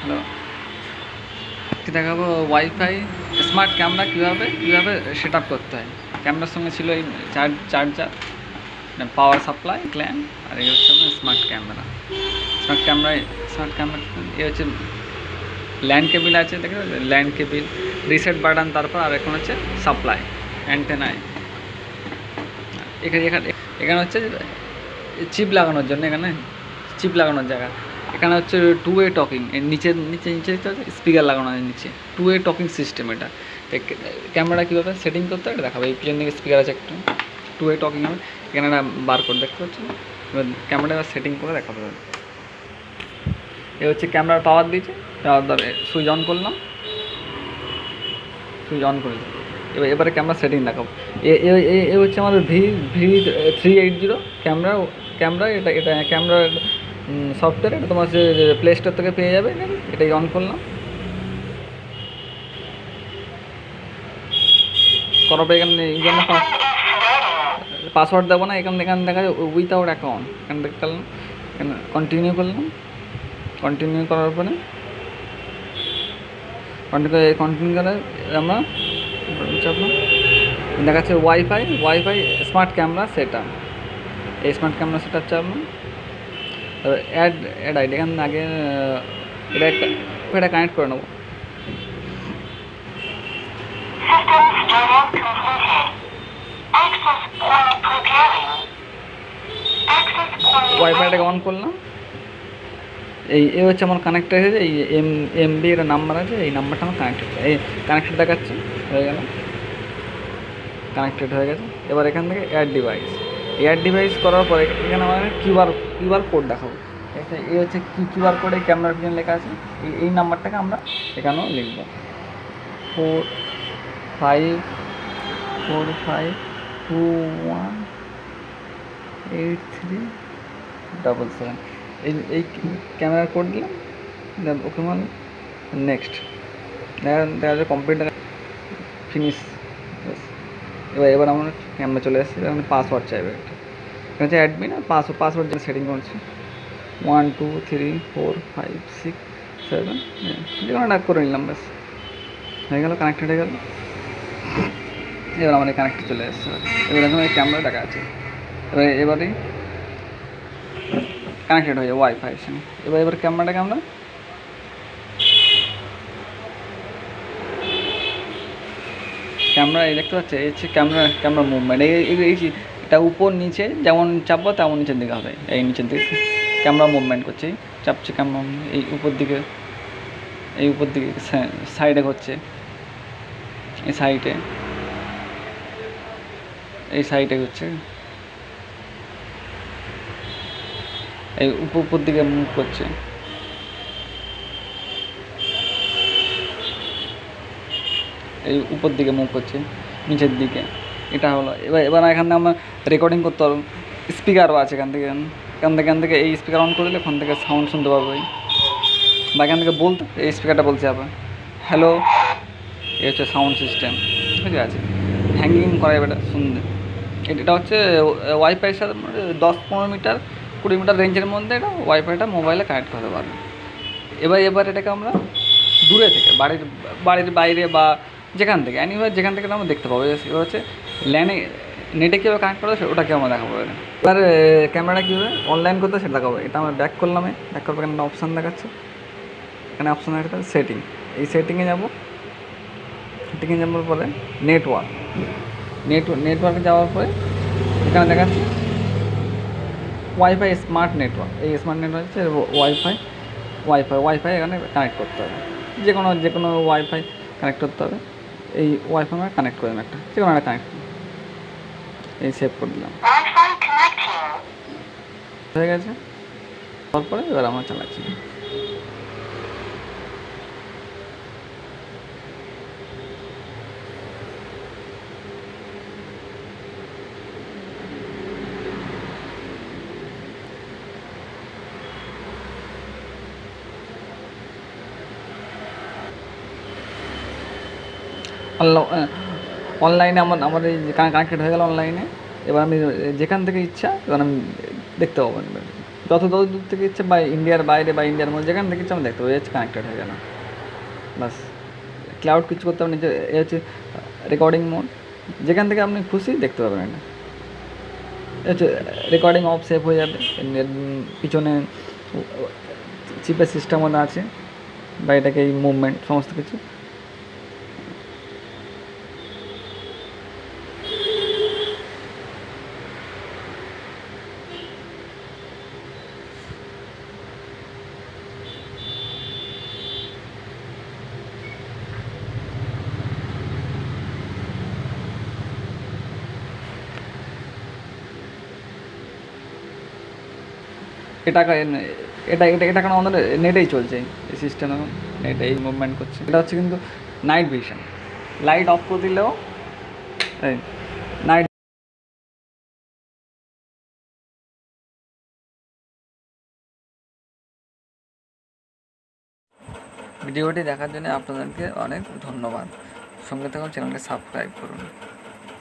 তো কি দেখাবো ওয়াইফাই স্মার্ট ক্যামেরা কীভাবে সেট আপ করতে হয়। ক্যামেরার সঙ্গে ছিল এই চার্জার, পাওয়ার সাপ্লাই, ক্ল্যাম্প, আর এই হচ্ছে আমার স্মার্ট ক্যামেরা। স্মার্ট ক্যামেরা এ হচ্ছে ল্যান্ড কেবিল আছে, দেখে ল্যান্ড কেবিল, রিসেট বাটন, তারপর আর এখন হচ্ছে সাপ্লাই অ্যান্টেনায়। এখানে হচ্ছে চিপ লাগানোর জন্য, এখানে চিপ লাগানোর জায়গা। এখানে হচ্ছে টু ওয়ে টকিং, এর নিচে স্পিকার লাগানো আছে নিচে, টু ওয়ে টকিং সিস্টেম। এটা ক্যামেরা কীভাবে সেটিং করতে হয় দেখাবো। এই পিছন দিকে স্পিকার আছে একটা, টু ওয়ে টকিং হবে। এখানে একটা বার কোড দেখতে পাচ্ছি। এবার ক্যামেরা সেটিং করে দেখাবো। এ হচ্ছে ক্যামেরার পাওয়ার দিয়েছে, পাওয়ার ধরে সুইচ অন করলাম, সুইচ অন করে এবারে ক্যামেরা সেটিং দেখাবো। এ হচ্ছে আমাদের V380 ক্যামেরা। এটা ক্যামেরার সফটওয়্যার, এটা তোমার যে প্লে স্টোর থেকে পেয়ে যাবে। এটাই অন করলাম, করার পর এখানে এই জন্য পাসওয়ার্ড দেবো না, এখানে দেখা যায় উইথাউট অ্যাকাউন্ট, এখানে দেখতে পেলাম। এখানে কন্টিনিউ করলাম, কন্টিনিউ করার পরে কন্টিনিউ করে আমরা চাপলাম, দেখাচ্ছে WiFi smart camera set up. এই স্মার্ট ক্যামেরা সেট আপ চাপলাম, অ্যাড আইডি এখানে আগে এটা কানেক্ট করে নেবো। ওয়াইফাইটাকে অন করলাম। এই হচ্ছে আমার কানেক্ট হয়েছে, এই এমবি একটা নাম্বার আছে, এই নাম্বারটা আমার কানেক্টেড দেখাচ্ছে, হয়ে গেল, কানেক্টেড হয়ে গেছে। এবার এখান থেকে এয়ার ডিভাইস করার পরে এখানে আমার কিউআর কোড দেখাবো। এই হচ্ছে কিউআর কোড, এই ক্যামেরার পিছনে লেখা আছে। এই নাম্বারটাকে আমরা এখানেও লিখব, 4545218377। এই ক্যামেরার কোড দিলাম, ওকে মানে নেক্সট দেখা যায় কমপ্লিট, ফিনিশ। এবার আমার ক্যামেরা চলে এসেছে। এখানে পাসওয়ার্ড চাইবে, এটা হচ্ছে অ্যাডমিন, আর পাসওয়ার্ড যেন সেটিং করছি 1 2 3 4 5 6 7, যে কোনো ডাক করে নিলাম, ব্যাস হয়ে গেল, কানেক্টেড হয়ে গেল। এবার আমার কানেক্টেড চলে এসেছে। এবার এখন এই ক্যামেরা দেখা আছে, এবারে কানেক্টেড হয়ে যাবে ওয়াইফাইয়ের সঙ্গে। এবার ক্যামেরাটাকে আমরা এই দেখতে পাচ্ছি, এই হচ্ছে ক্যামেরা মুভমেন্ট। এটা উপর নিচে যেমন চাপবো তেমন নিচের দিকে হবে। এই নিচের দিকে ক্যামেরা মুভমেন্ট করছে, চাপছে ক্যামেরা, এই উপর দিকে সাইডে করছে, এই সাইডে হচ্ছে, এই উপর দিকে মুভ করছে, এই উপর দিকে মুভ করছে, নিচের দিকে। এটা হলো এবার এখানে আমরা রেকর্ডিং করতে পারবো। স্পিকারও আছে এখান থেকে এই স্পিকার অন করে দিলে এখান থেকে সাউন্ড শুনতে পাবো, বা এখান থেকে বলতে এই স্পিকারটা বলছে আবার হ্যালো। এই হচ্ছে সাউন্ড সিস্টেম, ঠিক আছে। হ্যাঙ্গিং করা যাবে এটা শুনতে। এটা হচ্ছে ওয়াইফাইয়ের সাথে 10-15 মিটার 20 মিটার রেঞ্জের মধ্যে এটা ওয়াইফাইটা মোবাইলে কানেক্ট করতে পারবে। এবার এটাকে আমরা দূরে থেকে বাড়ির বাইরে বা যেখান থেকে যেখান থেকে আমরা দেখতে পাবো। এবার হচ্ছে নেটে কীভাবে কানেক্ট করা যায় ওটাকে আমরা দেখাবো। এবার ক্যামেরাটা কীভাবে অনলাইন করতে সেটা দেখাবো। এটা আমরা ব্যাক করলাম, ব্যাক করার পর এখানে অপশান দেখাচ্ছে, এখানে অপশান দেখাচ্ছে সেটিং। এই সেটিংয়ে যাওয়ার পরে নেটওয়ার্কে যাওয়ার পরে এখানে দেখাচ্ছে ওয়াইফাই স্মার্ট নেটওয়ার্ক। এই স্মার্ট নেটওয়ার্ক হচ্ছে ওয়াইফাই এখানে কানেক্ট করতে হবে, যে কোনো ওয়াইফাই কানেক্ট করতে হবে। এই ওয়াইফাই আমরা কানেক্ট করলাম, যে কোনো একটা কানেক্ট এই সেভ করে দিলাম, হয়ে গেছে। তারপরে এবার আমরা চালাচ্ছি। অনলাইনে আমার এই কানেক্টেড হয়ে গেল অনলাইনে। এবার আমি যেখান থেকে ইচ্ছা এবার আমি দেখতে পাবো যত দূর থেকে ইচ্ছে বা ইন্ডিয়ার বাইরে বা ইন্ডিয়ার মধ্যে যেখানে থেকে ইচ্ছে আমি দেখতে পাবো, হচ্ছে কানেক্টেড হয়ে গেল বাস। ক্লাউড কিছু করতে হবে নিজে, এ হচ্ছে রেকর্ডিং মোড, যেখান থেকে আপনি খুশি দেখতে পাবেন এটা। হচ্ছে রেকর্ডিং অফ সেভ হয়ে যাবে, পিছনে চিপের সিস্টেম আছে, বা এটাকে এই মুভমেন্ট সমস্ত কিছু। এটা এটা এটা এটা কারণ আমাদের নেটেই চলছে, এই সিস্টেম এখন নেটে এই মুভমেন্ট করছে। এটা হচ্ছে কিন্তু নাইট ভিশন, লাইট অফ করে দিলেও এই নাইট। ভিডিওটি দেখার জন্য আপনাদেরকে অনেক ধন্যবাদ। সঙ্গে থাকুন, চ্যানেলটি সাবস্ক্রাইব করুন।